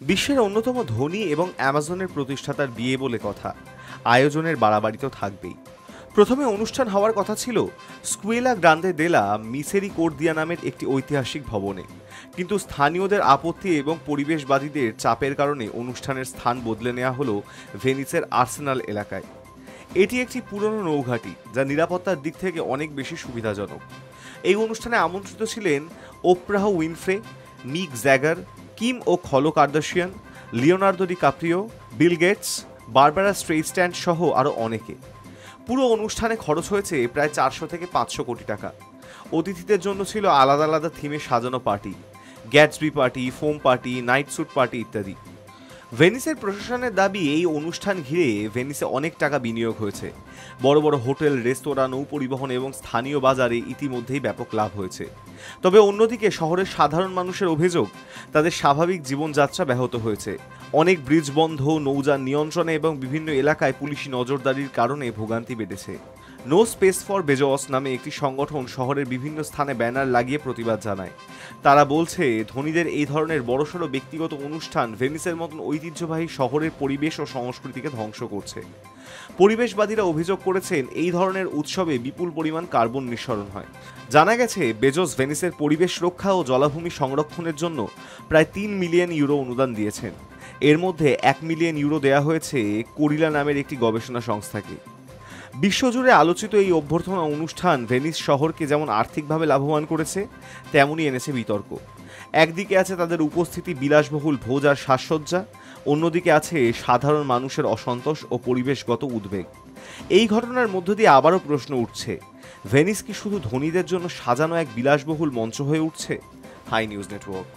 বিশ্বের অন্যতম ধনী এবং অ্যামাজনের প্রতিষ্ঠাতার বিয়ে বলে কথা, আয়োজনের বাড়াবাড়ি তো থাকবেই। প্রথমে অনুষ্ঠান হওয়ার কথা ছিল স্কুয়েলা গ্রান্দে দেলা মিসেরিকোর্দিয়া নামের একটি ঐতিহাসিক ভবনে, কিন্তু স্থানীয়দের আপত্তি এবং পরিবেশবাদীদের চাপের কারণে অনুষ্ঠানের স্থান বদলে নেওয়া হলো ভেনিসের আর্সেনাল এলাকায়। এটি একটি পুরনো নৌঘাঁটি, যা নিরাপত্তার দিক থেকে অনেক বেশি সুবিধাজনক। এই অনুষ্ঠানে আমন্ত্রিত ছিলেন Oprah Winfrey, Mick Jagger, Kim ও Khloe Kardashian, Leonardo DiCaprio, Bill Gates, Barbara Streisand সহ আরও অনেকে। পুরো অনুষ্ঠানে খরচ হয়েছে প্রায় 400 থেকে 500 কোটি টাকা। অতিথিদের জন্য ছিল আলাদা আলাদা থিমে সাজানো party, Gatsby party, foam party, night sweet party ইত্যাদি। ভেনিসের প্রশাসনের দাবি, এই অনুষ্ঠান ঘিরে ভেনিসে অনেক টাকা বিনিয়োগ হয়েছে। বড় বড় হোটেল, রেস্তোরাঁ, নৌ পরিবহন এবং স্থানীয় বাজারে ইতিমধ্যেই ব্যাপক লাভ হয়েছে। তবে অন্যদিকে শহরের সাধারণ মানুষের অভিযোগ, তাদের স্বাভাবিক জীবনযাত্রা ব্যাহত হয়েছে। অনেক ব্রিজ বন্ধ, নৌযান নিয়ন্ত্রণে এবং বিভিন্ন এলাকায় পুলিশি নজরদারির কারণে ভোগান্তি বেড়েছে। নো স্পেস ফর বেজস নামে একটি সংগঠন শহরের বিভিন্ন স্থানে ব্যানার লাগিয়ে প্রতিবাদ জানায়। তারা বলছে, ধনীদের এই ধরনের বড়সড় ব্যক্তিগত অনুষ্ঠান ভেনিসের মতন ঐতিহ্যবাহী শহরের পরিবেশ ও সংস্কৃতিকে ধ্বংস করছে। পরিবেশবাদীরা অভিযোগ করেছেন, এই ধরনের উৎসবে বিপুল পরিমাণ কার্বন নিঃসরণ হয়। জানা গেছে, বেজোস ভেনিসের পরিবেশ রক্ষা ও জলাভূমি সংরক্ষণের জন্য প্রায় 3 মিলিয়ন ইউরো অনুদান দিয়েছেন। এর মধ্যে 1 মিলিয়ন ইউরো দেয়া হয়েছে কোরিলা নামের একটি গবেষণা সংস্থাকে। বিশ্বজুড়ে আলোচিত এই অভ্যর্থনা অনুষ্ঠান ভেনিস শহরকে যেমন আর্থিকভাবে লাভবান করেছে, তেমনই এনেছে বিতর্ক। একদিকে আছে তাদের উপস্থিতি, বিলাসবহুল ভোজ আর সাজসজ্জা, অন্যদিকে আছে সাধারণ মানুষের অসন্তোষ ও পরিবেশগত উদ্বেগ। এই ঘটনার মধ্য দিয়ে আবারও প্রশ্ন উঠছে, ভেনিস কি শুধু ধনীদের জন্য সাজানো এক বিলাসবহুল মঞ্চ হয়ে উঠছে? High news network.